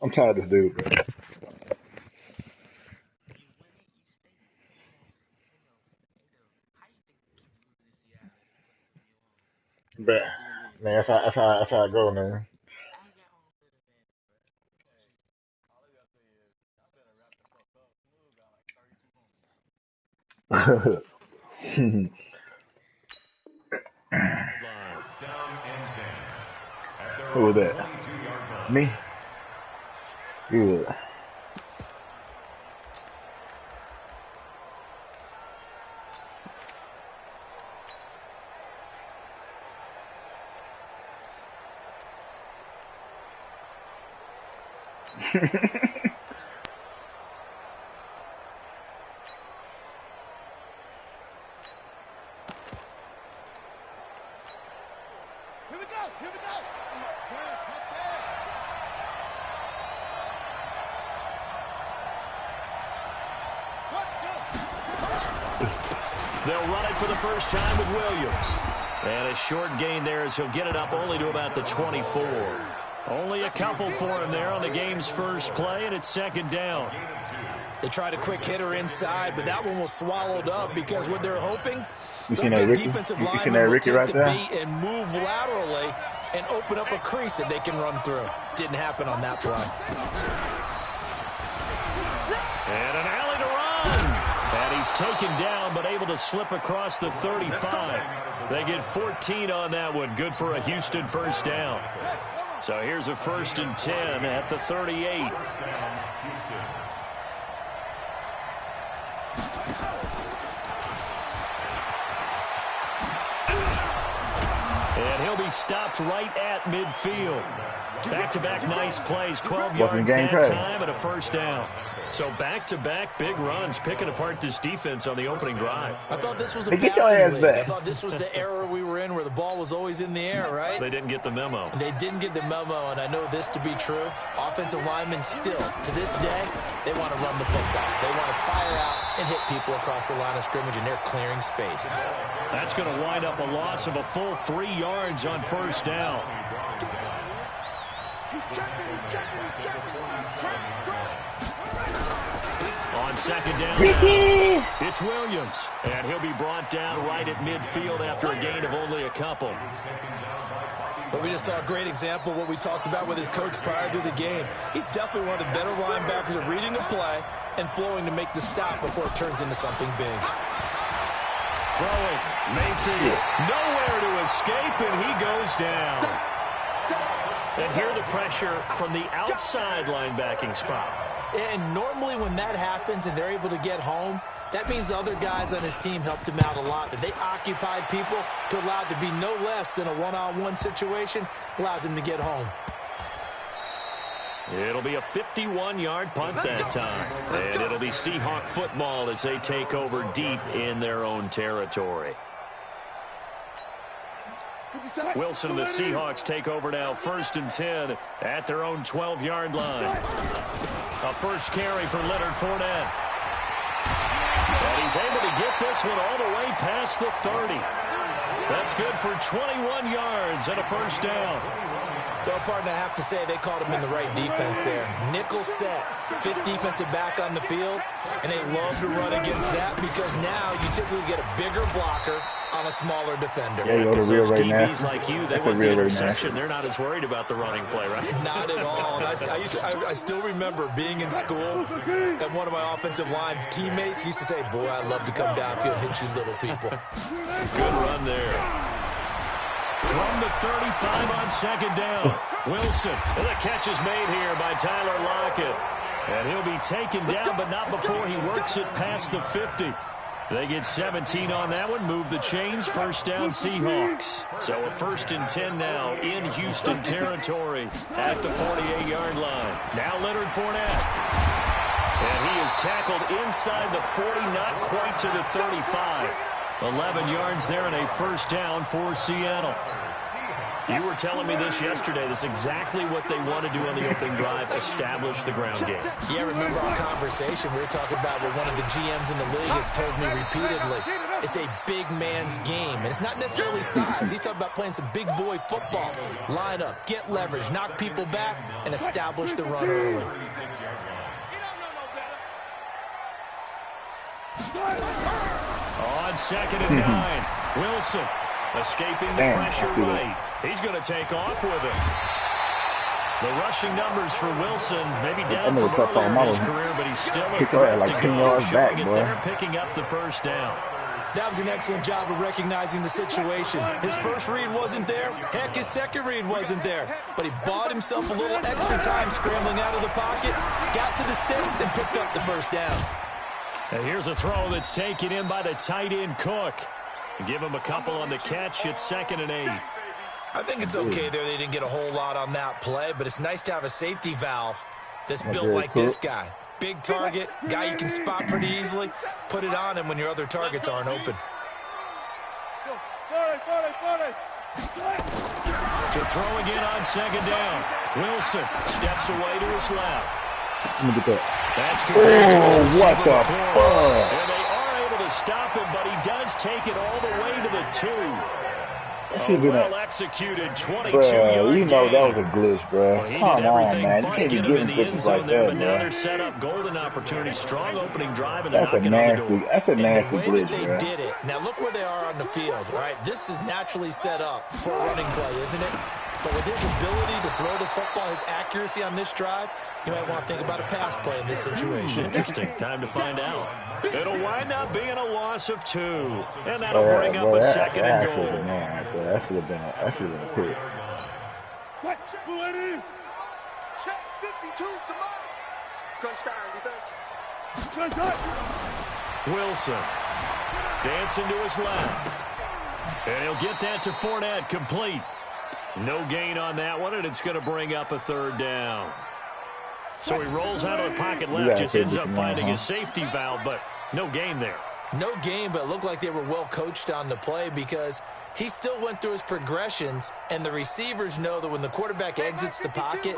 I'm tired of this dude, bro. But man, that's how I go, man. Who was that? Me? Good. They'll run it for the first time with Williams. And a short gain there as he'll get it up only to about the 24. Only a couple for him there on the game's first play, and it's second down. They tried a quick hitter inside, but that one was swallowed up because what they're hoping, You those seen that big Ricky? defensive You seen linemen that will Ricky take right the there? beat and move laterally and open up a crease that they can run through. Didn't happen on that play. And an alley to run. And he's taken down, but able to slip across the 35. They get 14 on that one. Good for a Houston first down. So here's a 1st and 10 at the 38. And he'll be stopped right at midfield. Back-to-back nice plays, 12 yards that time and a first down. So back-to-back big runs, picking apart this defense on the opening drive. I thought this was a Hey, passing league. I thought this was the era we were in where the ball was always in the air, right? They didn't get the memo. They didn't get the memo, and I know this to be true. Offensive linemen still, to this day, they want to run the football. They want to fire out and hit people across the line of scrimmage, and they're clearing space. That's going to wind up a loss of a full 3 yards on first down. On second down, it's Williams. And he'll be brought down right at midfield after a gain of only a couple. But we just saw a great example of what we talked about with his coach prior to the game. He's definitely one of the better linebackers at reading a play and flowing to make the stop before it turns into something big. Throwing, Mayfield, nowhere to escape, and he goes down. And here the pressure from the outside linebacking spot. And normally when that happens and they're able to get home, that means the other guys on his team helped him out a lot. That they occupied people to allow it to be no less than a one-on-one situation, allows him to get home. It'll be a 51-yard punt that time. And it'll be Seahawk football as they take over deep in their own territory. Wilson and the Seahawks take over now, 1st and 10 at their own 12-yard line. A first carry for Leonard Fournette. And he's able to get this one all the way past the 30. That's good for 21 yards and a first down. Well, partner, I have to say they called him in the right defense there. Nickel set, 5th defensive back on the field, and they love to run against that because now you typically get a bigger blocker on a smaller defender. Yeah, you're the real right now. DBs like you, they want the interception. They're not as worried about the running play, right? Not at all. And I still remember being in school, and one of my offensive line teammates used to say, boy, I love to come downfield and hit you little people. Good run there. From the 35 on second down, Wilson. And the catch is made here by Tyler Lockett. And he'll be taken down, but not before he works it past the 50. They get 17 on that one, move the chains, first down Seahawks. So a 1st and 10 now in Houston territory at the 48-yard line. Now Leonard Fournette. And he is tackled inside the 40, not quite to the 35. 11 yards there and a first down for Seattle. You were telling me this yesterday. This is exactly what they want to do on the opening drive, establish the ground game. Yeah, remember our conversation. We were talking about what one of the GMs in the league has told me repeatedly. It's a big man's game, and it's not necessarily size. He's talking about playing some big boy football. Line up, get leverage, knock people back, and establish the run early. On 2nd and 9, Wilson escaping the pressure right. He's going to take off with it. The rushing numbers for Wilson, maybe down from earlier in his career, but he's still a threat to go, showing it there, picking up the first down. That was an excellent job of recognizing the situation. His first read wasn't there. Heck, his second read wasn't there. But he bought himself a little extra time scrambling out of the pocket, got to the sticks, and picked up the first down. And here's a throw that's taken in by the tight end Cook. Give him a couple on the catch. It's 2nd and 8. I think it's okay there. They didn't get a whole lot on that play, but it's nice to have a safety valve that's built like this guy. Big target, guy you can spot pretty easily. Put it on him when your other targets aren't open. To throw again on 2nd down. Wilson steps away to his left. Let me get that. That's complete. What the fuck? And they are able to stop him, but he does take it all the way to the 2. Well-executed 22-yard you know that was a glitch, bro. Well, he Come did everything on, man. You but can't be get him in getting the end glitches zone like there, that, but now man. they're set up. Golden opportunity, strong opening drive, and That's a knocking on the door. nasty glitch, The way bro. that they did it. Now look where they are on the field, right? This is naturally set up for a running play, isn't it? But with his ability to throw the football, his accuracy on this drive, you might want to think about a pass play in this situation. Interesting. Time to find out. It'll wind up being a loss of 2. And that'll bring up a 2nd and goal. That should have been a pick. Check 52's the mark. Touchdown, defense. Wilson dancing to his left. And he'll get that to Fournette, complete. No gain on that one, and it's going to bring up a 3rd down. So he rolls out of the pocket left, just ends up finding his safety valve, but no gain there. No gain, but it looked like they were well coached on the play because he still went through his progressions, and the receivers know that when the quarterback exits the pocket,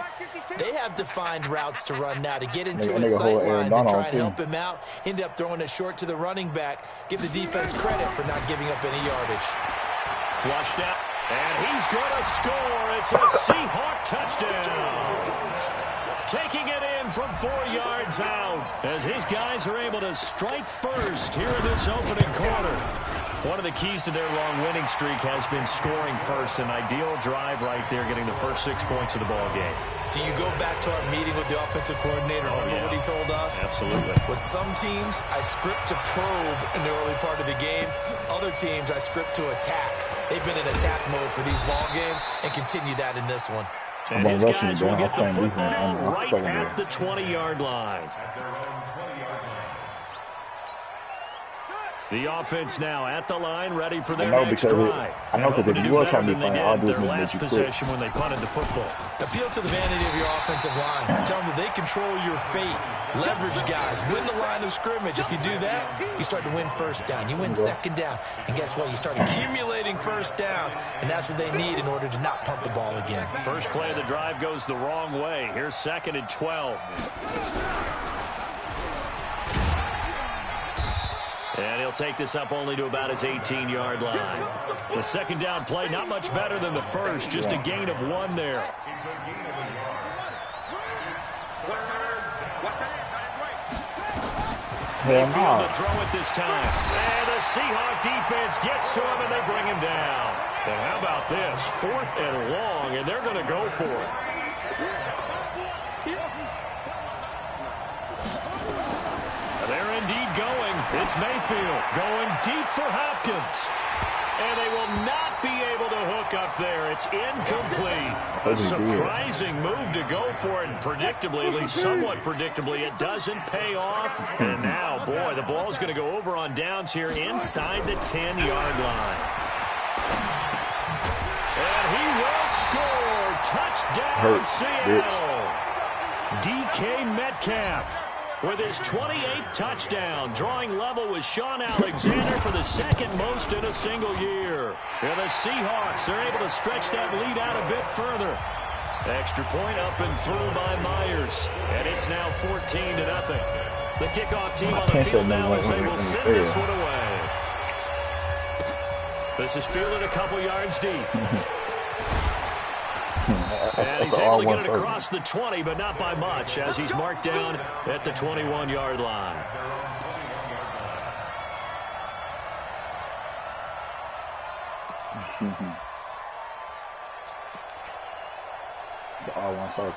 they have defined routes to run now to get into his sight lines and try and help him out. End up throwing it short to the running back. Give the defense credit for not giving up any yardage. Flushed out, and he's going to score. It's a Seahawk touchdown. Taking it in from 4 yards out as his guys are able to strike first here in this opening quarter. One of the keys to their long winning streak has been scoring first. An ideal drive right there, getting the first 6 points of the ball game. Do you go back to our meeting with the offensive coordinator? Remember what he told us? Absolutely. With some teams, I script to probe in the early part of the game. Other teams, I script to attack. They've been in attack mode for these ball games and continue that in this one. And his guys will get the football right at the 20-yard line. The offense now at the line, ready for their next drive. I know because if you was trying to be funny, I'll do their last possession when they punted the football. Appeal to the vanity of your offensive line. Tell them that they control your fate. Leverage guys. Win the line of scrimmage. If you do that, you start to win first down. You win second down. And guess what? You start accumulating first downs. And that's what they need in order to not punt the ball again. First play of the drive goes the wrong way. Here's 2nd and 12. And he'll take this up only to about his 18-yard line. The second down play, not much better than the first, just a gain of 1 there. To throw it this time. And the Seahawk defense gets to him, and they bring him down. And how about this? 4th and long, and they're going to go for it. They're indeed going. It's Mayfield going deep for Hopkins. And they will not be able to hook up there. It's incomplete. A surprising move to go for it. And predictably, at least somewhat predictably, it doesn't pay off. And now, boy, the ball's going to go over on downs here inside the 10-yard line. And he will score. Touchdown, Seattle. DK Metcalf with his 28th touchdown, drawing level with Sean Alexander for the 2nd most in a single year. And the Seahawks are able to stretch that lead out a bit further. Extra point up and through by Myers. And it's now 14-0. The kickoff team on the field now as they will send this one away. This is fielded a couple yards deep. And That's he's an able to get all-one it across the 20, but not by much, as he's marked down at the 21-yard line. The all-one circle.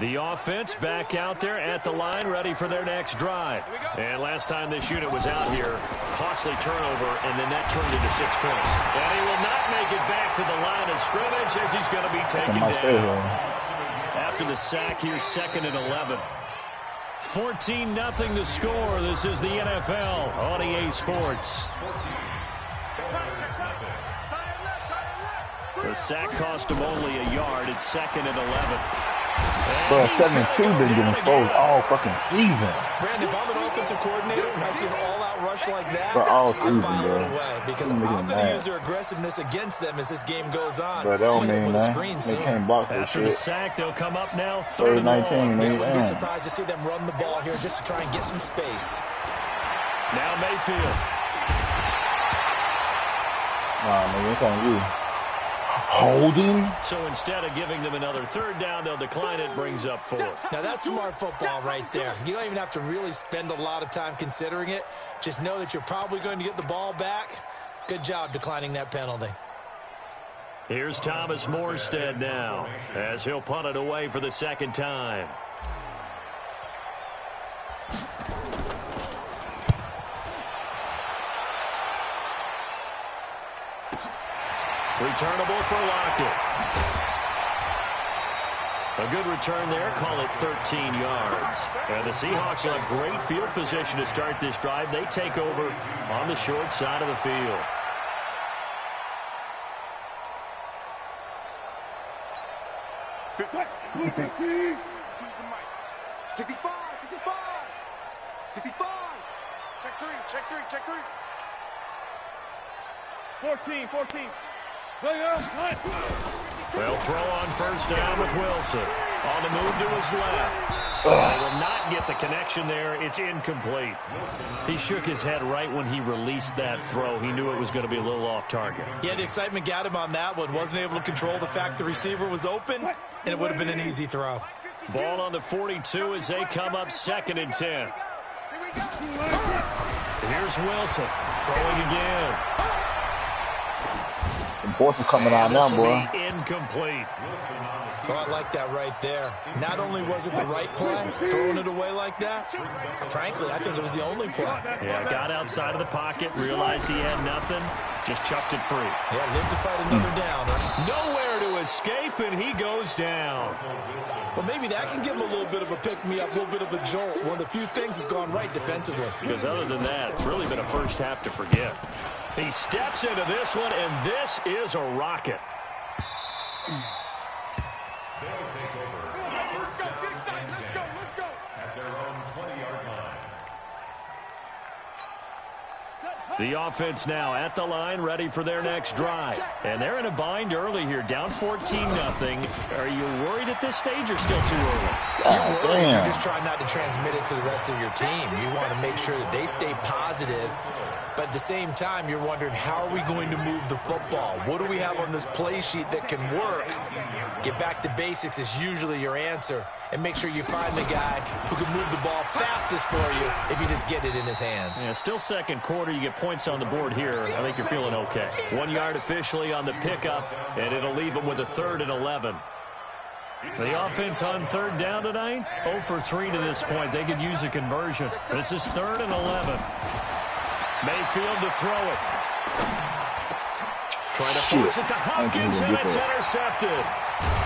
The offense back out there at the line, ready for their next drive. And last time this unit was out here, costly turnover, and then that turned into 6 points. And he will not make it back to the line of scrimmage as he's going to be taken down. After the sack, here's 2nd and 11. 14-0 the score. This is the NFL on EA Sports. The sack cost him only a yard. It's 2nd and 11. Bro, 7-2 been getting exposed all fucking season. Brandon, if I'm an offensive coordinator and I see an all-out rush like that, For all I'm season, filing bro. away because I'm going to use their aggressiveness against them as this game goes on. But that don't Hit them mean with a that. screen They soon. can't block this After the shit. sack, they'll come up now 3rd Third and 19, long. they I wouldn't be ain't. surprised to see them run the ball here just to try and get some space. Now Mayfield. Nah, nigga, it's on you. Holding? So instead of giving them another 3rd down, they'll decline it, brings up 4. Now that's smart football right there. You don't even have to really spend a lot of time considering it. Just know that you're probably going to get the ball back. Good job declining that penalty. Here's Thomas Morstead now, as he'll punt it away for the 2nd time. Returnable for Lockett. A good return there. Call it 13 yards. And the Seahawks will have great field position to start this drive. They take over on the short side of the field. Choose the mic. 65, 65, 65. Check 3, check 3, check 3. 14, 14. They'll throw on 1st down with Wilson. On the move to his left. They will not get the connection there. It's incomplete. He shook his head right when he released that throw. He knew it was going to be a little off target. Yeah, the excitement got him on that one. Wasn't able to control the fact the receiver was open, and it would have been an easy throw. Ball on the 42 as they come up 2nd and 10. Here's Wilson throwing again. The boys are coming out now, boy. Incomplete. Oh, I like that right there. Not only was it the right play, throwing it away like that, frankly, I think it was the only play. Yeah, got outside of the pocket, realized he had nothing, just chucked it free. Yeah, live to fight another down. Right? Nowhere to escape, and he goes down. Well, maybe that can give him a little bit of a pick-me-up, a little bit of a jolt. One of the few things that's gone right defensively. Because other than that, it's really been a first half to forget. He steps into this one, and this is a rocket. Let's go. At their own 20-yard line. The offense now at the line, ready for their next drive. And they're in a bind early here, down 14-0. Are you worried at this stage or still too early? You're worried. You're just trying not to transmit it to the rest of your team. You want to make sure that they stay positive. But at the same time, you're wondering, how are we going to move the football? What do we have on this play sheet that can work? Get back to basics is usually your answer. And make sure you find the guy who can move the ball fastest for you if you just get it in his hands. Yeah, still 2nd quarter. You get points on the board here. I think you're feeling okay. 1 yard officially on the pickup, and it'll leave them with a 3rd and 11. The offense on 3rd down tonight, 0 for 3 to this point. They could use a conversion. This is 3rd and 11. Mayfield to throw it. Trying to force it to Hopkins, and it's intercepted.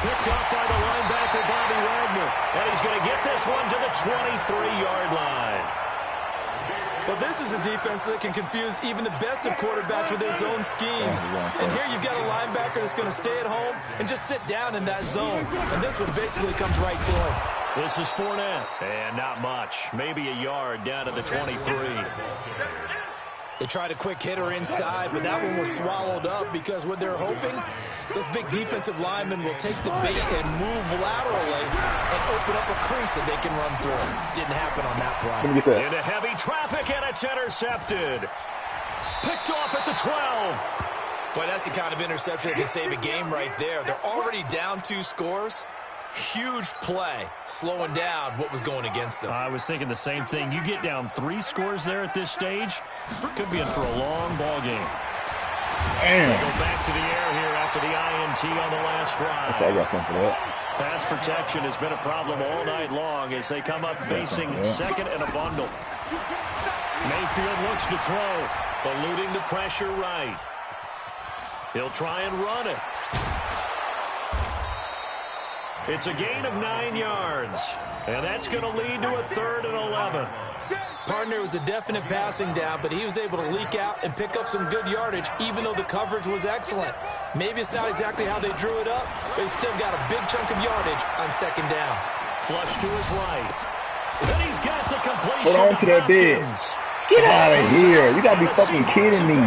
Picked off by the linebacker, Bobby Wagner. And he's going to get this one to the 23-yard line. Well, this is a defense that can confuse even the best of quarterbacks with their zone schemes. And here you've got a linebacker that's going to stay at home and just sit down in that zone. And this one basically comes right to him. This is Fournette. And not much. Maybe a yard down to the 23. They tried a quick hitter inside, but that one was swallowed up because what they're hoping Those big defensive linemen will take the bait and move laterally and open up a crease that they can run through. Didn't happen on that play. Into heavy traffic, and it's intercepted. Picked off at the 12. Boy, that's the kind of interception that can save a game right there. They're already down 2 scores. Huge play, slowing down what was going against them. I was thinking the same thing. You get down 3 scores there at this stage, could be in for a long ball game. Damn. They go back to the air here after the INT on the last drive. I got something for that. Pass protection has been a problem all night long as they come up facing second and a bundle. Mayfield looks to throw, eluding the pressure right. He'll try and run it. It's a gain of 9 yards, and that's going to lead to a 3rd and 11. Partner was a definite passing down, but he was able to leak out and pick up some good yardage, even though the coverage was excellent. Maybe it's not exactly how they drew it up, but he still got a big chunk of yardage on 2nd down. Flush to his right. Then he's got the completion. Hold on to that big. Get out of here. You got to be fucking kidding me.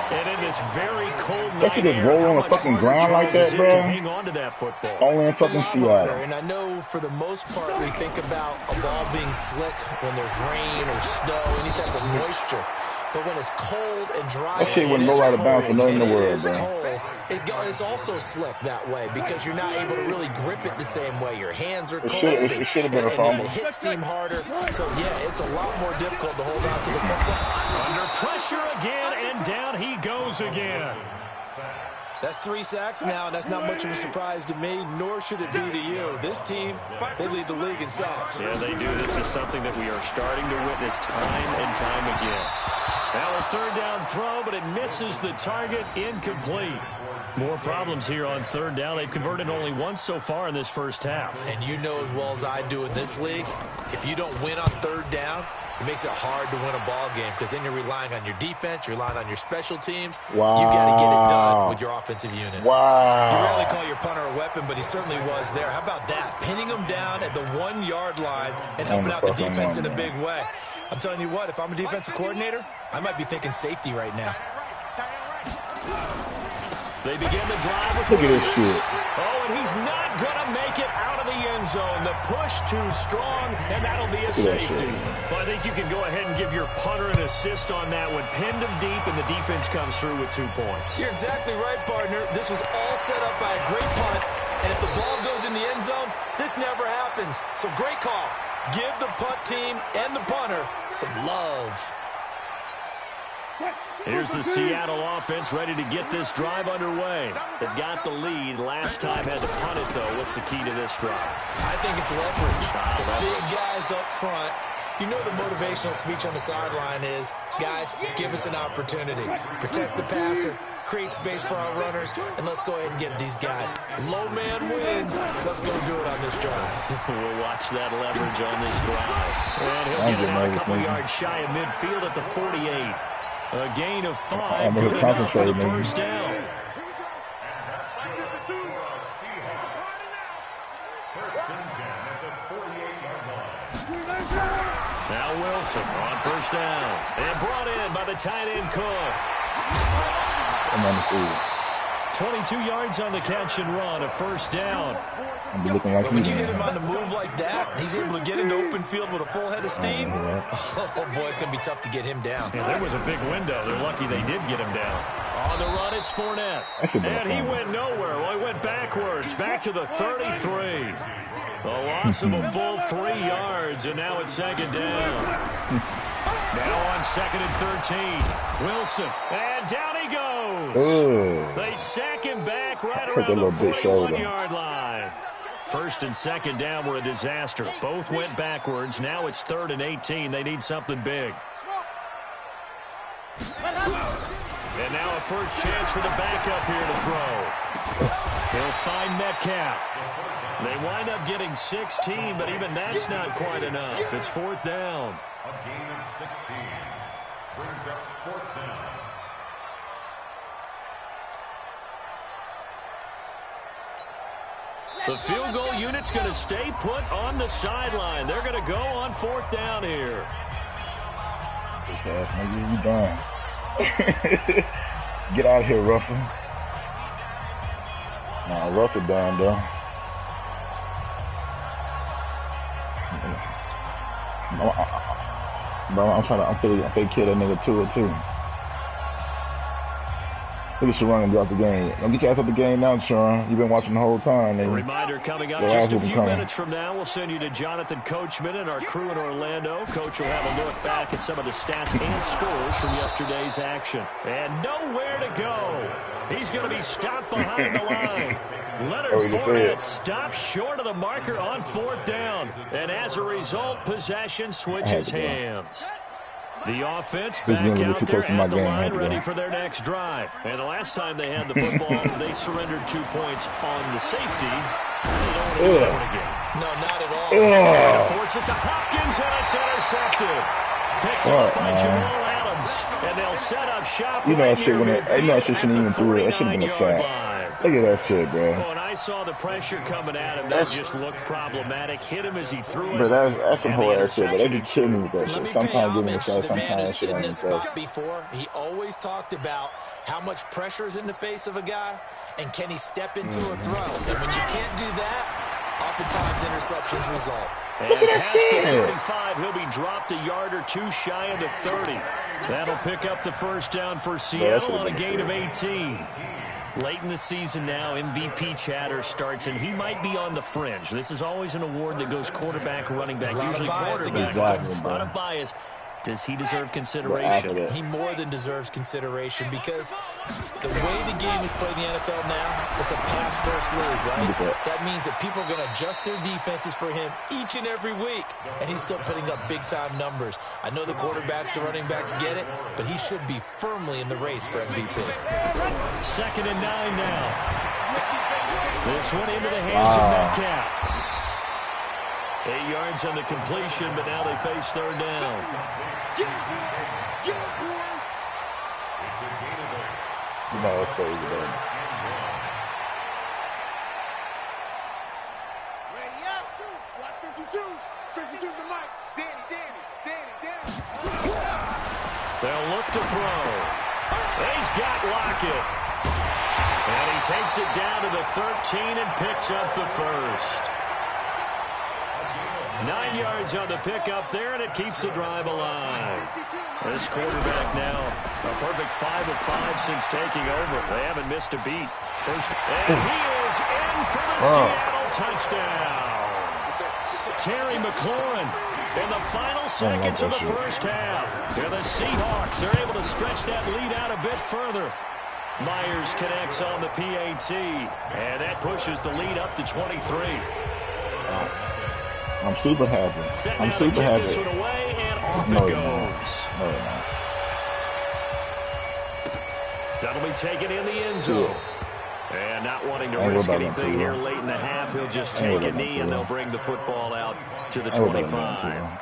And in this very cold That should just roll on the fucking ground like that, bro. Hang on to that football. Only in fucking Seattle. And I know for the most part we think about a ball being slick when there's rain or snow, any type of moisture. But when it's cold and dry, that shit wouldn't go right about for nothing in the world, bro. It's also slick that way because you're not able to really grip it the same way. Your hands are cold. It should have been a fumble. The hits seem harder. So, yeah, it's a lot more difficult to hold on to the football. Under pressure again, and down he goes again. That's 3 sacks now, and that's not much of a surprise to me, nor should it be to you. This team, they lead the league in sacks. Yeah, they do. This is something that we are starting to witness time and time again. Now a 3rd down throw, but it misses the target, incomplete. More problems here on 3rd down. They've converted only once so far in this first half. And you know as well as I do in this league, if you don't win on 3rd down, it makes it hard to win a ball game because then you're relying on your defense, you're relying on your special teams. Wow. You got to get it done with your offensive unit. Wow. You rarely call your punter a weapon, but he certainly was there. How about that? Pinning him down at the 1-yard line and helping out the defense in a big way. I'm telling you what, if I'm a defensive coordinator, I might be thinking safety right now. They begin the drive with Look at this shit. Oh, and he's not going to make it out of the end zone. The push too strong, and that'll be a safety. Well, I think you can go ahead and give your punter an assist on that one. Pinned him deep, and the defense comes through with 2 points. You're exactly right, partner. This was all set up by a great punt, and if the ball goes in the end zone, this never happens. So great call. Give the punt team and the punter some love. Here's the Seattle offense ready to get this drive underway. They've got the lead. Last time had to punt it, though. What's the key to this drive? I think it's leverage. The big guys up front. You know the motivational speech on the sideline is, guys, give us an opportunity. Protect the passer, create space for our runners, and let's go ahead and get these guys. Low man wins. Let's go do it on this drive. We'll watch that leverage on this drive. And he'll get it out a couple yards shy of midfield at the 48. A gain of 5, good enough for the first down. Now Wilson on first down. And brought in by the tight end Cook. I'm on the field. 22 yards on the catch and run, a first down. But when you hit him on the move like that, he's able to get into open field with a full head of steam. Oh, boy, it's going to be tough to get him down. Yeah, there was a big window. They're lucky they did get him down. On the run, it's Fournette. And he went nowhere. Well, he went backwards, back to the 33. A loss of a full 3 yards, and now it's 2nd down. Now on 2nd and 13. Wilson, and down he goes. Ooh. They sack him back right around the 41-yard line. 1st and 2nd down were a disaster. Both went backwards. Now it's 3rd and 18. They need something big. And now a first chance for the backup here to throw. He'll find Metcalf. They wind up getting 16, but even that's not quite enough. It's 4th down. A gain of 16 brings up 4th down. The field goal unit's going to stay put on the sideline. They're going to go on 4th down here. You done. Get out of here, Russell. Nah, Russell done though. I'm finna kill that nigga too. Look at Sharon and drop the game. Don't get your ass up the game now, Sharon. You've been watching the whole time. A reminder coming up just a few minutes from now. We'll send you to Jonathan Coachman and our crew in Orlando. Coach will have a look back at some of the stats and scores from yesterday's action. And nowhere to go. He's going to be stopped behind the line. Leonard Fournette stops short of the marker on 4th down. And as a result, possession switches hands. The offense back out there at the line, ready for their next drive. And the last time they had the football, they surrendered 2 points on the safety. They don't want to do that one again. No, not at all. Trying to force it to Hopkins, and it's intercepted. Picked up by Jamal Adams. And they'll set up shop right near midfield at the 49-yard line. Look at that shit, bro. Oh, and I saw the pressure coming at him. That just looked problematic. Hit him as he threw it. But that's some whole ass shit. But they be killing me with that shit. Let me pay homage to the man who stood in this spot before. He always talked about how much pressure is in the face of a guy, and can he step into a throw. And when you can't do that, oftentimes interceptions result. And past the 35, he'll be dropped a yard or two shy of the 30. That'll pick up the first down for Seattle on a gain of 18. Late in the season now, MVP chatter starts, and he might be on the fringe. This is always an award that goes quarterback, running back, usually quarterback. A lot of bias. Does he deserve consideration? He more than deserves consideration because the way the game is played in the NFL now, it's a pass-first league, right? So that means that people are going to adjust their defenses for him each and every week, and he's still putting up big-time numbers. I know the quarterbacks, the running backs get it, but he should be firmly in the race for MVP. 2nd and 9 now. This one into the hands of Metcalf. 8 yards on the completion, but now they face 3rd down. You know that's crazy, man. Ready out, block 52. 52's the mic. Danny. They'll look to throw. He's got Lockett. And he takes it down to the 13 and picks up the first. 9 yards on the pickup there, and it keeps the drive alive. This quarterback now, a perfect 5 of 5 since taking over. They haven't missed a beat. First, and he is in for the Seattle touchdown. Terry McLaurin in the final seconds of the first half. And the Seahawks are able to stretch that lead out a bit further. Myers connects on the PAT, and that pushes the lead up to 23. I'm super happy. I'm super happy. This one away, and off it goes. That'll be taken in the end zone. And not wanting to risk anything here late in the half, he'll just take a knee, and they'll bring the football out to the 25.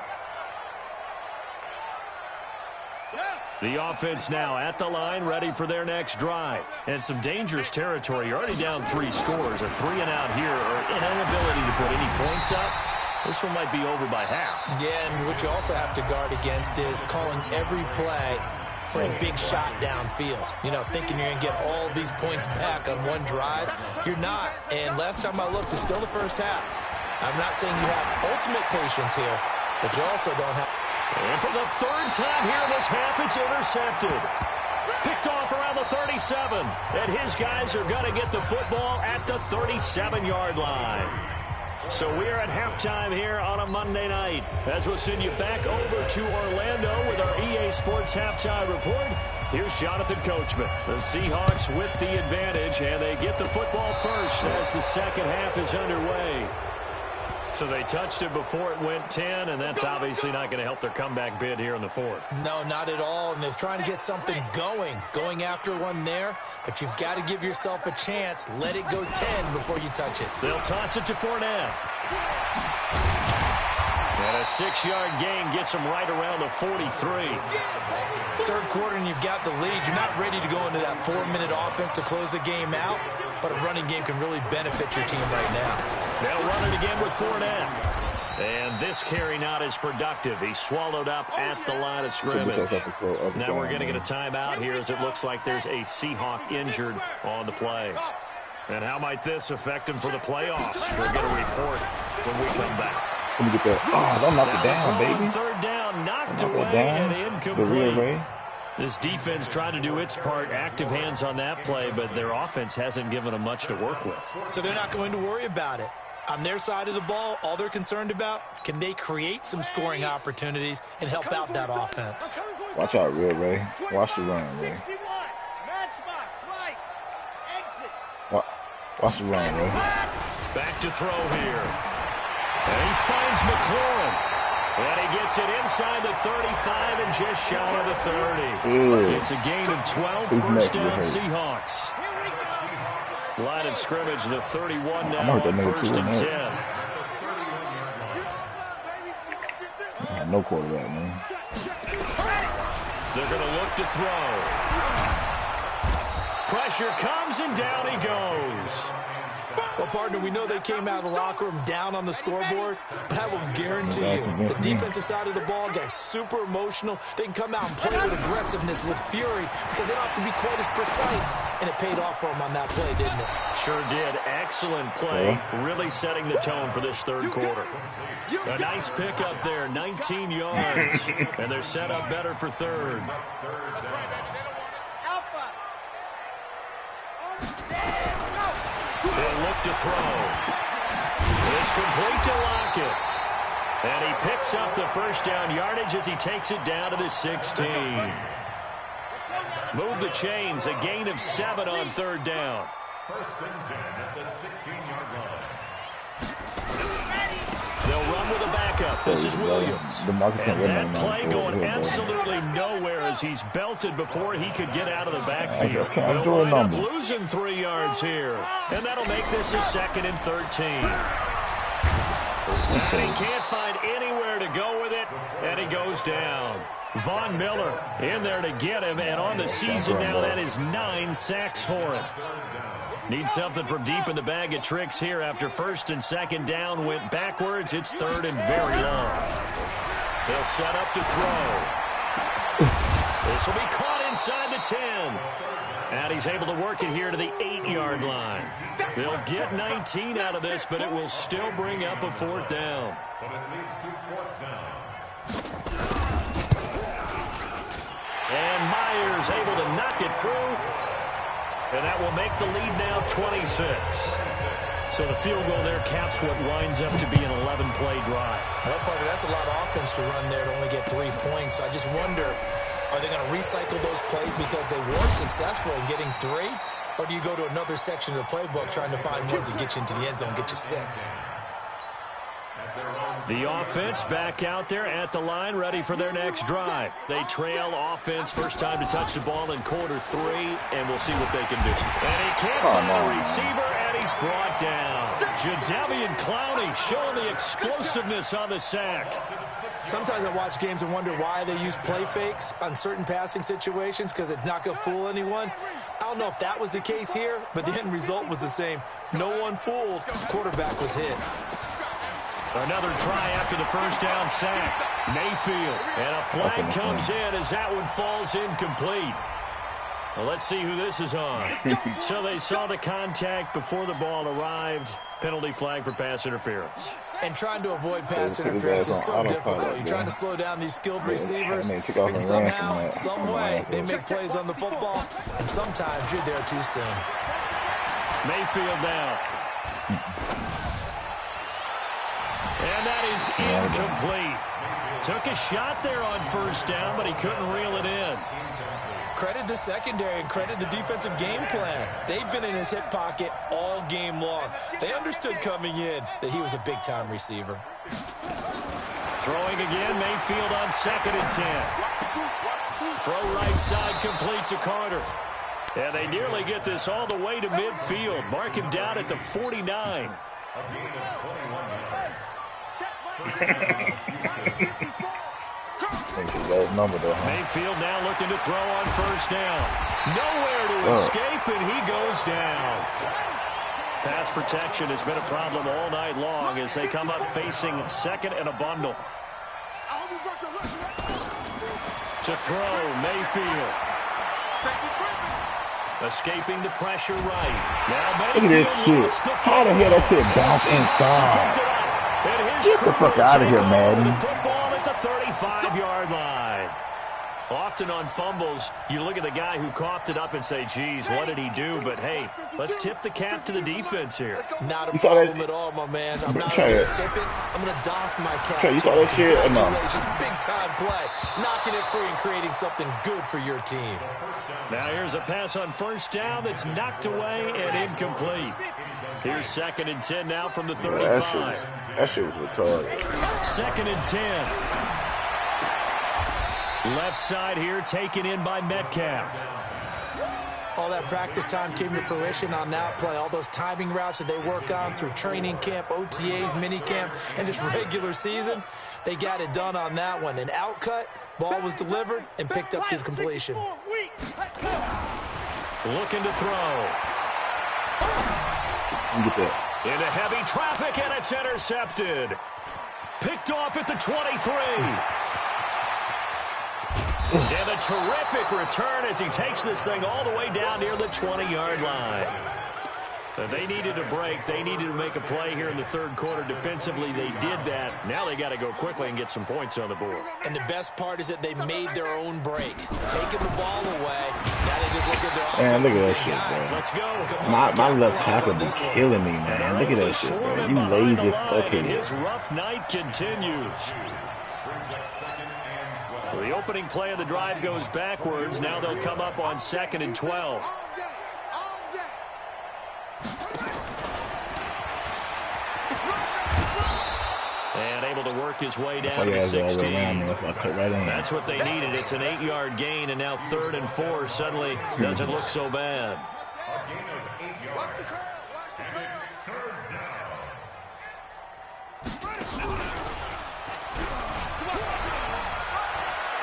The offense now at the line, ready for their next drive. And some dangerous territory. You're already down 3 scores. A 3-and-out here, or an inability to put any points up. This one might be over by half. Yeah, and what you also have to guard against is calling every play for a big shot downfield. You know, thinking you're going to get all these points back on one drive. You're not. And last time I looked, it's still the first half. I'm not saying you have ultimate patience here, but you also don't have... And for the 3rd time here in this half, it's intercepted. Picked off around the 37. And his guys are going to get the football at the 37-yard line. So we are at halftime here on a Monday night. As we'll send you back over to Orlando with our EA Sports Halftime Report. Here's Jonathan Coachman. The Seahawks with the advantage, and they get the football first as the second half is underway. So they touched it before it went 10, and that's obviously not going to help their comeback bid here in the 4th. No, not at all, and they're trying to get something going after one there, but you've got to give yourself a chance. Let it go 10 before you touch it. They'll toss it to Fournette. And a 6-yard gain gets them right around the 43. 3rd quarter, and you've got the lead. You're not ready to go into that 4-minute offense to close the game out, but a running game can really benefit your team right now. They'll run it again with Fournette. And this carry not as productive. He's swallowed up at the line of scrimmage. Now we're going to get a timeout here as it looks like there's a Seahawk injured on the play. And how might this affect him for the playoffs? We'll get a report when we come back. Let me get that. Oh, don't knock it down, baby. Third down, knocked Knock away that down. and The real incomplete. Ray. This defense tried to do its part, active hands on that play, but their offense hasn't given them much to work with. So they're not going to worry about it. On their side of the ball, all they're concerned about, can they create some scoring opportunities and help out that offense? Watch out, real Ray. Watch the run, Ray. Matchbox, right. Exit. Watch the run, Ray. Back to throw here. And he finds McLaurin. And he gets it inside the 35 and just shy of the 30. Ew. It's a gain of 12, Who's first next? down Who's Seahawks. Line of scrimmage, the 31 I'm now gonna hit on that nigga first too, and man. 10. No quarterback, man. They're going to look to throw. Pressure comes and down he goes. Well, partner, we know they came out of the locker room down on the scoreboard, but I will guarantee you the defensive side of the ball got super emotional. They can come out and play with aggressiveness, with fury, because they don't have to be quite as precise, and it paid off for them on that play, didn't it? Sure did. Excellent play. Really setting the tone for this third quarter. A nice pickup there, 19 yards, and they're set up better for third. That's right, baby. They don't want alpha. They'll look to throw. It's complete to Lockett. And he picks up the first down yardage as he takes it down to the 16. Move the chains, a gain of 7 on third down. First and 10 at the 16-yard line. They'll run with a backup. This is Williams. The market can't And win that on play that. going absolutely nowhere as he's belted before he could get out of the backfield. Okay, I'm They'll doing wind up numbers. losing 3 yards here. And that'll make this a 2nd and 13. And he can't find anywhere to go with it, and he goes down. Von Miller in there to get him, and on the season now, that is 9 sacks for him. Need something from deep in the bag of tricks here after first and second down went backwards. It's third and very long. They'll set up to throw. This will be caught inside the 10. And he's able to work it here to the 8-yard line. They'll get 19 out of this, but it will still bring up a 4th down. But it leads to 4th down. And Myers able to knock it through. And that will make the lead now 26. So the field goal there caps what winds up to be an 11-play drive. Well, partner, that's a lot of offense to run there to only get 3 points. So I just wonder, are they going to recycle those plays because they were successful in getting 3? Or do you go to another section of the playbook trying to find ones that get you into the end zone, get you 6? The offense back out there at the line, ready for their next drive. They trail offense, first time to touch the ball in quarter 3, and we'll see what they can do. And he can't find a receiver, and he's brought down. Jadeveon Clowney showing the explosiveness on the sack. Sometimes I watch games and wonder why they use play fakes on certain passing situations because it's not going to fool anyone. I don't know if that was the case here, but the end result was the same. No one fooled. Quarterback was hit. Another try after the first down sack. Mayfield. And a flag comes in as that one falls incomplete. Well, let's see who this is on. So they saw the contact before the ball arrived. Penalty flag for pass interference. And trying to avoid pass interference is so difficult. You're trying to slow down these skilled receivers, and somehow, some way, they make plays on the football, and sometimes you're there too soon. Mayfield now. And that is incomplete. Took a shot there on first down, but he couldn't reel it in. Credit the secondary and credit the defensive game plan. They've been in his hip pocket all game long. They understood coming in that he was a big-time receiver. Throwing again, Mayfield on 2nd and 10. Throw right side complete to Carter. And they nearly get this all the way to midfield. Mark him down at the 49. Mayfield now looking to throw on first down. Nowhere to escape, and he goes down. Pass protection has been a problem all night long as they come up facing 2nd and a bundle. To throw, Mayfield. Escaping the pressure right. Now Look at this shit. How the hell that shit bounce inside? Get the fuck out of here, Madden. The football at the 35-yard line. Often on fumbles, you look at the guy who coughed it up and say, geez, what did he do? But, hey, let's tip the cap to the defense here. Not a problem at all, my man. I'm not going to tip it. I'm going to doff my cap. You saw that shit or no? Big-time play. Knocking it free and creating something good for your team. Now here's a pass on first down that's knocked away and incomplete. Here's 2nd and 10 now from the 35. That shit was retarded. 2nd and 10. Left side here taken in by Metcalf. All that practice time came to fruition on that play. All those timing routes that they work on through training camp, OTAs, mini camp, and just regular season, they got it done on that one. An outcut, ball was delivered, and picked up the completion. Looking to throw. Get that. Into heavy traffic, and it's intercepted. Picked off at the 23. And a terrific return as he takes this thing all the way down near the 20-yard line. They needed a break. They needed to make a play here in the third quarter. Defensively, they did that. Now they got to go quickly and get some points on the board. And the best part is that they made their own break. Taking the ball away. Now they just look at their offense. Man, look at that shit, guys, let's go. My left tackle be killing me, man. Look at that shit, bro. You lazy fucking. His rough night continues. So the opening play of the drive goes backwards. Now they'll come up on 2nd and 12. And able to work his way down to 16. That's what they needed. It's an 8-yard gain, and now 3rd and 4 suddenly doesn't look so bad.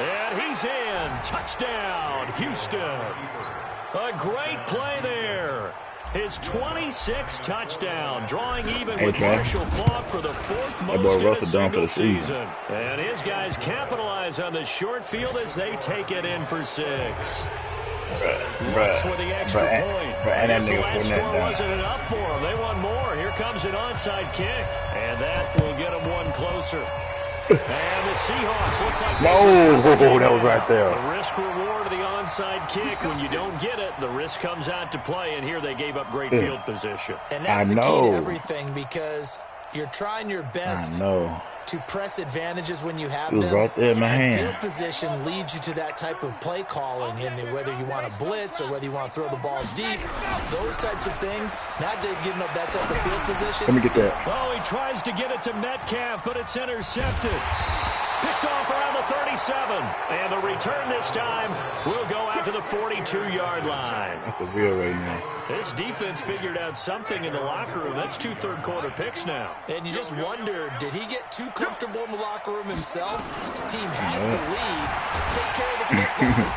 And he's in. Touchdown, Houston. A great play there. His 26th touchdown, drawing even with Marshall Faulk for the 4th most in a single season. And his guys capitalize on the short field as they take it in for 6. Looks with the extra point. And the last score wasn't enough for them. They want more. Here comes an onside kick. And that will get them one closer. And the Seahawks looks like that was right there. The risk reward of the onside kick. When you don't get it, the risk comes out to play. And here they gave up great field position. And that's the key to everything, because you're trying your best to press advantages when you have them. Right there in my hand. Field position leads you to that type of play calling, and whether you want to blitz or whether you want to throw the ball deep, those types of things. Now they've given up that type of field position. Let me get that. Oh, he tries to get it to Metcalf, but it's intercepted. Picked off around the 37. And the return this time will go out to the 42-yard line. That's a real right now. This defense figured out something in the locker room. That's 2 third-quarter picks now. And you just wonder, did he get too comfortable in the locker room himself? His team has the lead. Take care of the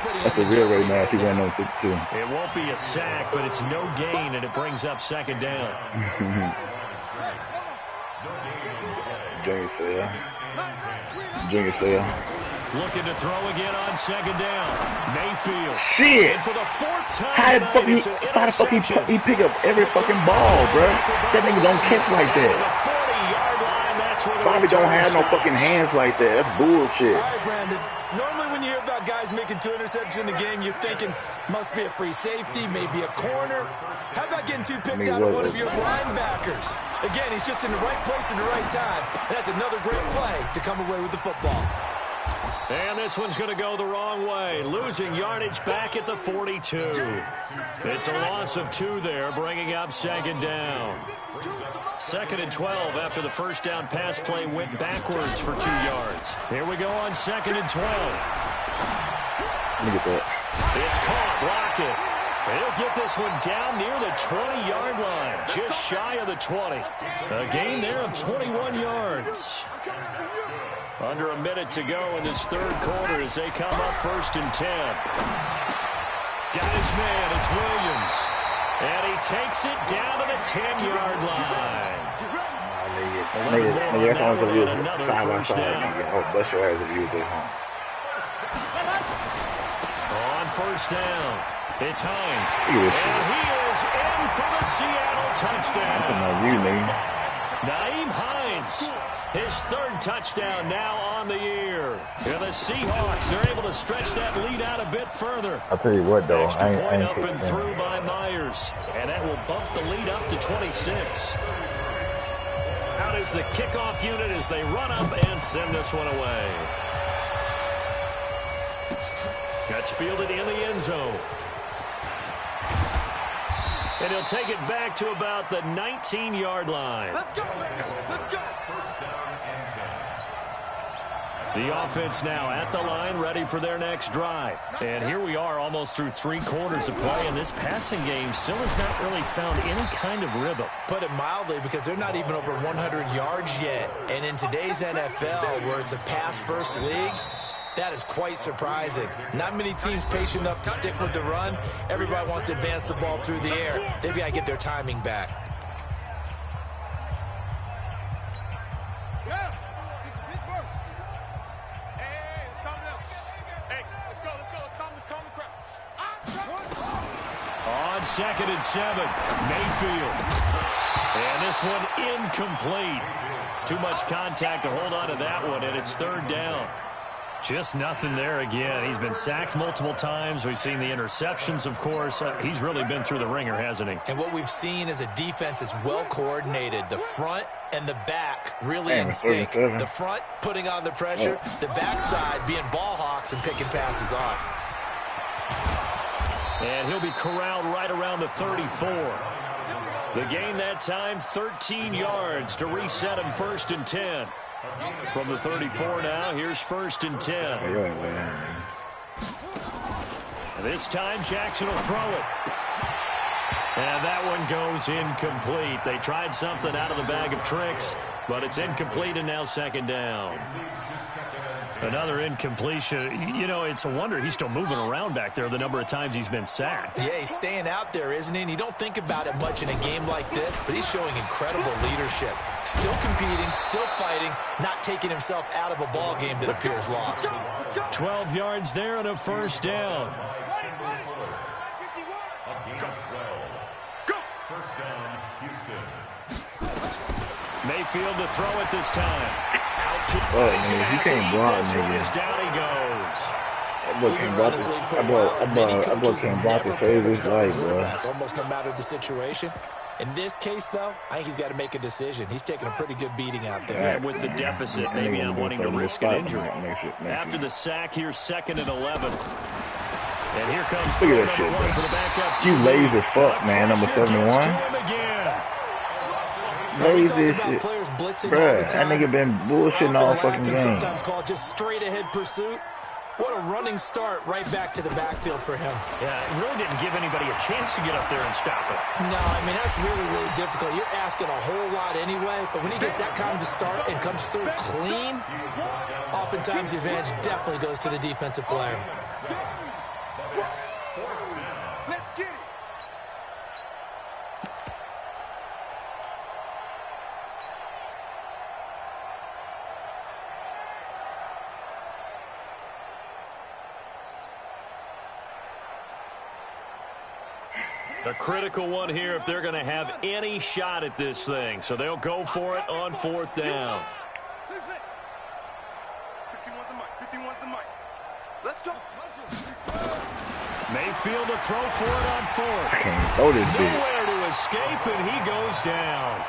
football. That's a real right now if he ran on 52. It won't be a sack, but it's no gain, and it brings up 2nd down. Junior Seau. Looking to throw again on 2nd down. Mayfield. Shit. And for the 4th time How the fuck he pick up every fucking ball, bro? That nigga don't catch like that. Bobby don't have no fucking hands like that. That's bullshit. All right, Brandon. Normally when you hear about guys making 2 interceptions in the game, you're thinking must be a free safety, maybe a corner. How about getting 2 picks out of one of your linebackers? Again, he's just in the right place at the right time. And that's another great play to come away with the football. And this one's going to go the wrong way. Losing yardage back at the 42. It's a loss of 2 there, bringing up 2nd down. 2nd and 12 after the first down pass play went backwards for 2 yards. Here we go on 2nd and 12. Look at that. It's caught. Lockett. He'll get this one down near the 20-yard line, just shy of the 20. A gain there of 21 yards. Under a minute to go in this third quarter as they come up 1st and 10. Got his man. It's Williams. And he takes it down to the 10-yard line. Nigga, that's only if you was side by side, nigga. Oh, bust your ass if you was at home. On first down. It's Hines. And he is in for the Seattle touchdown. Nyheim Hines, his third touchdown now on the year. And the Seahawks, they're able to stretch that lead out a bit further. I'll tell you what, though. Extra point up and through by Myers. And that will bump the lead up to 26. Out is the kickoff unit as they run up and send this one away. That's fielded in the end zone. And he'll take it back to about the 19-yard line. Let's go. Let's go. The offense now at the line, ready for their next drive. And here we are almost through 3 quarters of play, and this passing game still has not really found any kind of rhythm. Put it mildly, because they're not even over 100 yards yet. And in today's NFL, where it's a pass-first league, that is quite surprising. Not many teams patient enough to stick with the run. Everybody wants to advance the ball through the air. They've got to get their timing back. On 2nd and 7, Mayfield. And this one incomplete. Too much contact to hold on to that one, and it's 3rd down. Just nothing there again. He's been sacked multiple times. We've seen the interceptions, of course. He's really been through the ringer, hasn't he? And what we've seen is a defense that's well coordinated. The front and the back really in sync. The front putting on the pressure. The backside being ball hawks and picking passes off. And he'll be corralled right around the 34. The gain that time, 13 yards to reset him 1st and 10. From the 34 now, here's 1st and 10. And this time, Jackson will throw it. And that one goes incomplete. They tried something out of the bag of tricks, but it's incomplete, and now 2nd down. Another incompletion. You know, it's a wonder he's still moving around back there the number of times he's been sacked. Yeah, he's staying out there, isn't he? And you don't think about it much in a game like this, but he's showing incredible leadership. Still competing, still fighting, not taking himself out of a ball game that appears lost. 12 yards there and a 1st down. First down, Houston. Mayfield to throw it this time. Man, he can't block, nigga. Down he goes. That boy can't block to save his life, bro. Almost come out of the situation. In this case, though, I think he's got to make a decision. He's taking a pretty good beating out there. With the deficit, maybe not wanting to risk an injury. After the sack, here's 2nd and 11. And here comes Look at that shit, for the backup. You lazy fuck, man, number 71. Lazy shit. Bruh, that nigga been bullshitting all fucking game. Sometimes called just straight ahead pursuit. What a running start right back to the backfield for him. Yeah, it really didn't give anybody a chance to get up there and stop it. No, I mean, that's really, really difficult. You're asking a whole lot anyway, but when he gets that kind of a start and comes through clean, oftentimes the advantage definitely goes to the defensive player. Let's get it. A critical one here if they're going to have any shot at this thing. So they'll go for it on 4th down. 51's the mic. 51's the mic. Let's go. Mayfield to throw for it on 4th. Can't throw this bitch. Nowhere to escape, and he goes down.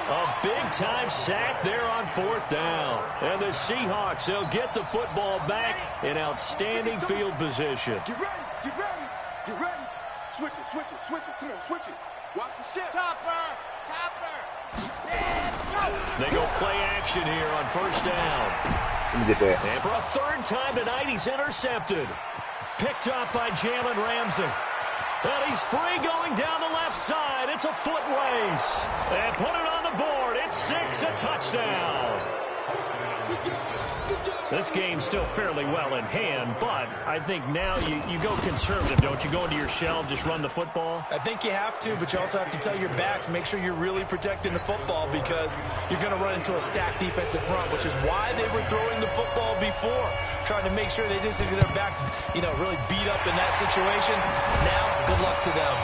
A big-time sack there on 4th down. And the Seahawks, they'll get the football back in outstanding field position. Get ready. Get ready. Get ready. Switch it, switch it, switch it. Come on, switch it. Watch the shift. Topper. They go play action here on 1st down. Let me get that. And for a 3rd time tonight, he's intercepted. Picked up by Jalen Ramsey. And he's free going down the left side. It's a foot race. And put it on the board. It's 6, a touchdown. This game's still fairly well in hand, but I think now you go conservative, don't you? Go into your shell, just run the football? I think you have to, but you also have to tell your backs, make sure you're really protecting the football because you're going to run into a stacked defensive front, which is why they were throwing the football before, trying to make sure they just get their backs, really beat up in that situation. Now, good luck to them.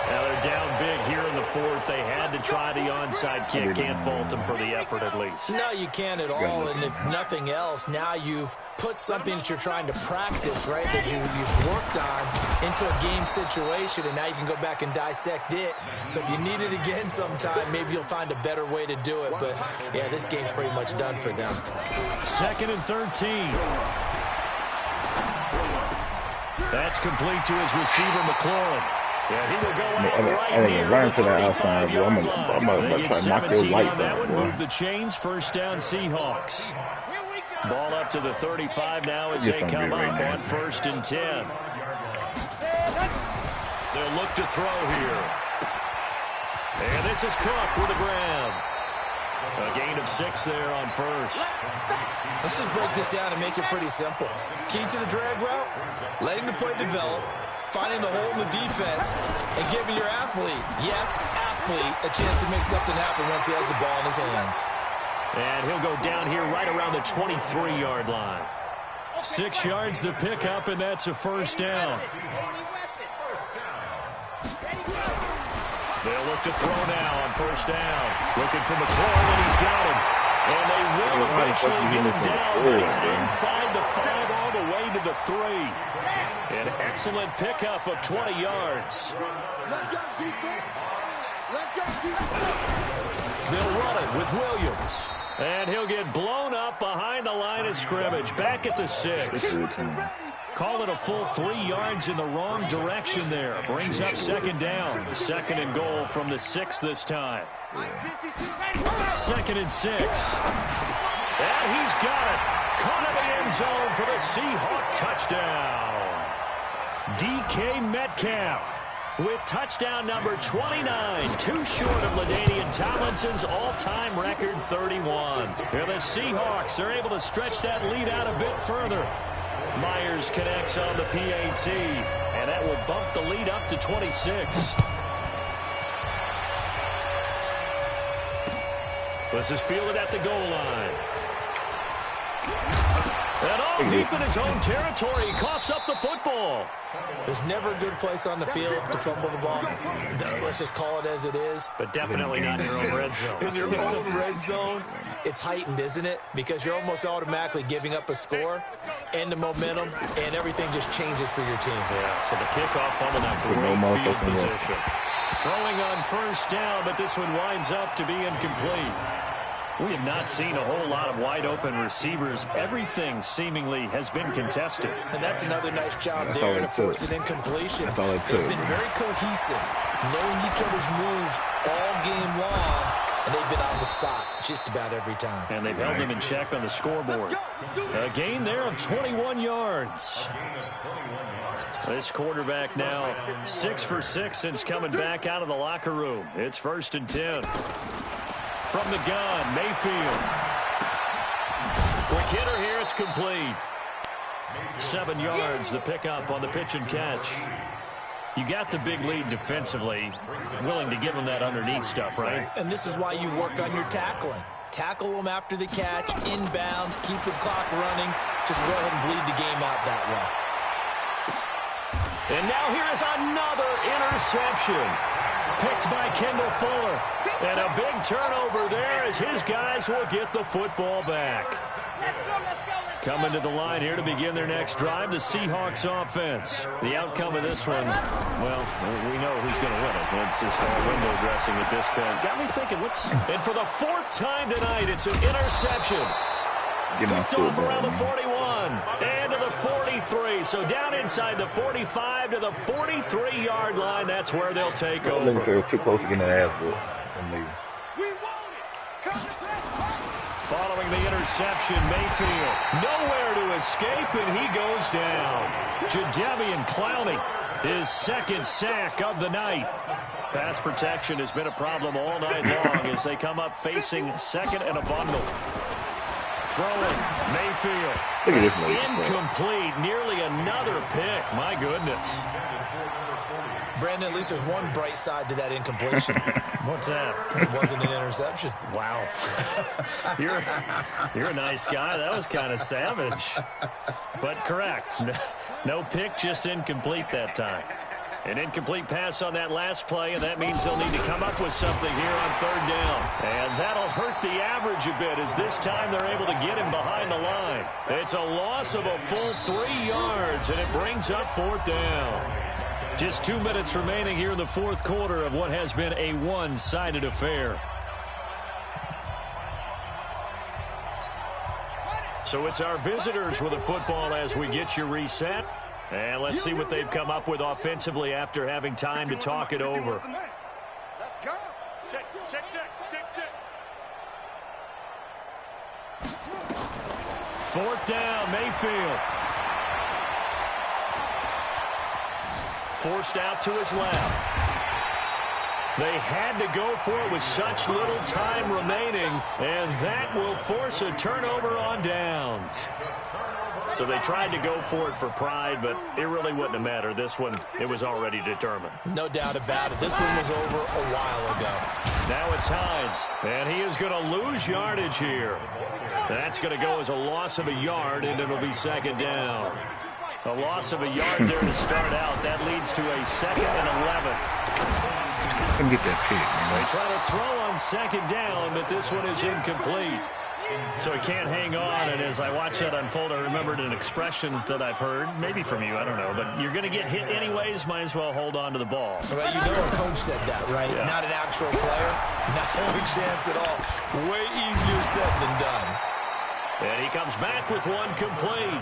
Now they're down big here in the fourth. They had to try the onside kick. Can't fault them for the effort at least. No, you can't at all. And if nothing else, now you've put something that you're trying to practice, right, that you've worked on into a game situation, and now you can go back and dissect it. So if you need it again sometime, maybe you'll find a better way to do it. But, yeah, this game's pretty much done for them. 2nd and 13. That's complete to his receiver, McLaurin. Yeah, he will go out right near the 35-yard line. I'm gonna try to knock your light that out, would boy. move the chains. First down, Seahawks. Ball up to the 35 now as they come up on 1st and 10. They'll look to throw here. And this is Cook with a grab. A gain of 6 there on 1st. Let's just break this down and make it pretty simple. Key to the drag route, letting the play develop, finding the hole in the defense, and giving your athlete a chance to make something happen once he has the ball in his hands. And he'll go down here right around the 23-yard line. 6 yards the pickup, and that's a 1st down. They'll look to throw now on 1st down. Looking for McLaurin, and he's got him. And they will eventually get him down, but he's inside the 5 all the way to the 3. An excellent pickup of 20 yards. They'll run it with Williams. And he'll get blown up behind the line of scrimmage. Back at the 6. Call it a full 3 yards in the wrong direction there. Brings up 2nd down. 2nd and goal from the 6 this time. 2nd and 6. And he's got it. Caught in the end zone for the Seahawk touchdown. DK Metcalf with touchdown number 29, too short of LaDainian Tomlinson's all-time record 31. Here the Seahawks are able to stretch that lead out a bit further. Myers connects on the PAT, and that will bump the lead up to 26. This is fielded at the goal line. And all deep in his own territory, he coughs up the football. There's never a good place on the field to fumble the ball. Let's just call it as it is. But definitely not in your own red zone. In your own red zone, it's heightened, isn't it? Because you're almost automatically giving up a score and the momentum, and everything just changes for your team. Yeah, so the kickoff fumble now, great field position. Throwing on 1st down, but this one winds up to be incomplete. We have not seen a whole lot of wide-open receivers. Everything seemingly has been contested. And that's another nice job there to force an incompletion. They've been very cohesive, knowing each other's moves all game long, and they've been on the spot just about every time. And they've held them in check on the scoreboard. A gain there of 21 yards. This quarterback now 6 for 6 since coming back out of the locker room. It's 1st and 10. From the gun, Mayfield. Quick hitter here, it's complete. 7 yards, the pickup on the pitch and catch. You got the big lead defensively. Willing to give them that underneath stuff, right? And this is why you work on your tackling. Tackle them after the catch, inbounds, keep the clock running. Just go ahead and bleed the game out that way. And now here is another interception. Picked by Kendall Fuller. And a big turnover there as his guys will get the football back. Coming to the line here to begin their next drive, the Seahawks offense. The outcome of this one, well, we know who's going to win it. It's just all window dressing at this point. Got me thinking, and for the 4th time tonight, it's an interception. Picked off around the 41 and to the 43. So down inside the 45 to the 43-yard line. That's where they'll take over. Look, they're too close to getting their ass whipped. Following the interception, Mayfield nowhere to escape, and he goes down. Jadeveon Clowney, his 2nd sack of the night. Pass protection has been a problem all night long as they come up facing 2nd and a bundle. Throwing, Mayfield. Look at this It's one. incomplete. Nearly another pick. My goodness. Brandon, at least there's one bright side to that incompletion. What's that? It wasn't an interception. Wow. You're a nice guy. That was kind of savage. But correct. No pick, just incomplete that time. An incomplete pass on that last play, and that means they'll need to come up with something here on third down. And that'll hurt the average a bit as this time they're able to get him behind the line. It's a loss of a full 3 yards, and it brings up fourth down. Just 2 minutes remaining here in the fourth quarter of what has been a one-sided affair. So it's our visitors with the football as we get you reset. And let's see what they've come up with offensively after having time to talk it over. Let's go. Check, check, check, check, check. Fourth down, Mayfield. Forced out to his left. They had to go for it with such little time remaining, and that will force a turnover on downs. So they tried to go for it for pride, but it really wouldn't have mattered. This one, it was already determined. No doubt about it. This one was over a while ago. Now it's Hines, and he is going to lose yardage here. That's going to go as a loss of a yard, and it'll be second down. A loss of a yard there to start out. That leads to a 2nd and 11. Come get that pick, man. They try to throw on second down, but this one is incomplete. So he can't hang on, and as I watch that unfold, I remembered an expression that I've heard, maybe from you, I don't know, but you're going to get hit anyways, might as well hold on to the ball. Well, you know a coach said that, right? Yeah. Not an actual player. No chance at all. Way easier said than done. And he comes back with one complete.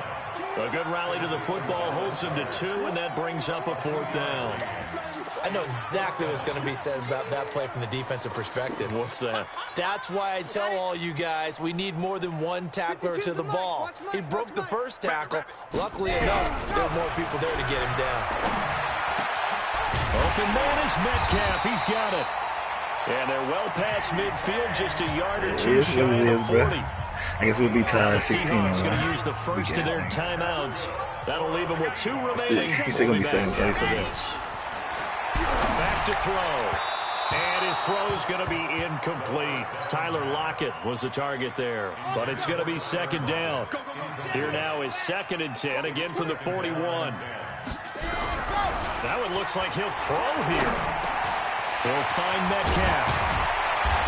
A good rally to the football holds him to 2, and that brings up a fourth down. I know exactly what's going to be said about that play from the defensive perspective. What's that? That's why I tell all you guys we need more than one tackler to the ball. He broke the first tackle. Luckily enough, there were more people there to get him down. Open man is Metcalf. He's got it. And they're well past midfield, just a yard or two shy of the 40. I guess we'll be tied 16. Seahawks going to use the first of their timeouts. That'll leave them with 2 remaining. We'll be back after this. Back to throw. And his throw is going to be incomplete. Tyler Lockett was the target there. But it's going to be second down. Here now is 2nd and 10, again from the 41. That one looks like he'll throw here. He'll find Metcalf.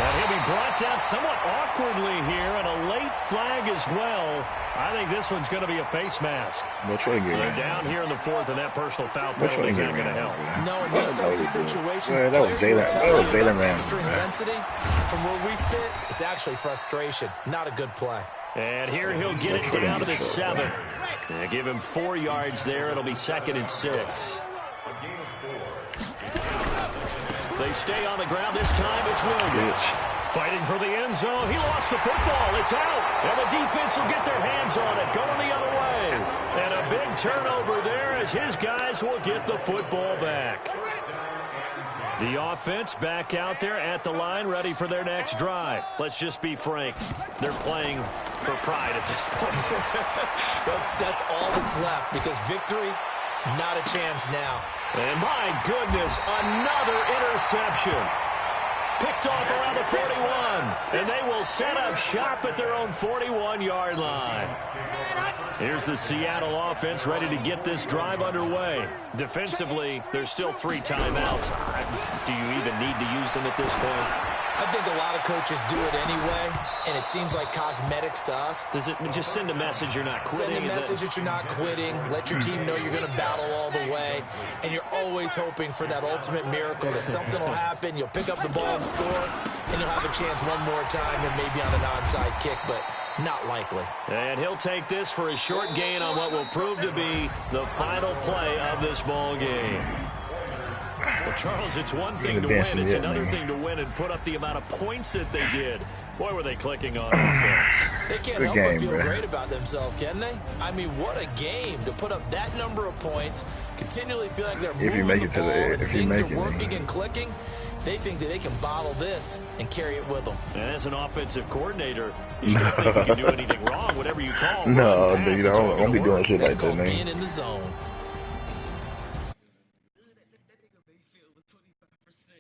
And he'll be brought down somewhat awkwardly here, and a late flag as well. I think this one's going to be a face mask. They're down here in the 4th, and that personal foul penalty is not going to help. No, in these types of situations, that was players will tell you Jalen that's extra Ramsey. intensity. From where we sit, it's actually frustration. Not a good play. And here he'll get it down to the 7. They give him 4 yards there. It'll be 2nd and 6. They stay on the ground. This time it's Williams. Fighting for the end zone. He lost the football. It's out. And the defense will get their hands on it. Going the other way. And a big turnover there as his guys will get the football back. The offense back out there at the line, ready for their next drive. Let's just be frank. They're playing for pride at this point. That's all that's left, because victory, not a chance now. And my goodness, another interception. Picked off around the 41. And they will set up shop at their own 41-yard line. Here's the Seattle offense ready to get this drive underway. Defensively, there's still 3 timeouts. Do you even need to use them at this point? I think a lot of coaches do it anyway, and it seems like cosmetics to us. Does it just send a message you're not quitting? Send a message that you're not quitting. Let your team know you're going to battle all the way. And you're always hoping for that ultimate miracle, that something will happen, you'll pick up the ball and score, and you'll have a chance one more time and maybe on an onside kick, but not likely. And he'll take this for a short gain on what will prove to be the final play of this ball game. Well, Charles, it's one thing to win. It's another thing to win and put up the amount of points that they did. Boy, were they clicking on offense. They can't help but feel great about themselves, can they? I mean, what a game to put up that number of points, continually feel like they're moving the ball, and things are working and clicking. They think that they can bottle this and carry it with them. And as an offensive coordinator, you still think you can do anything wrong, whatever you call. No, dude, I don't be doing shit like That's that, called man. being in the zone.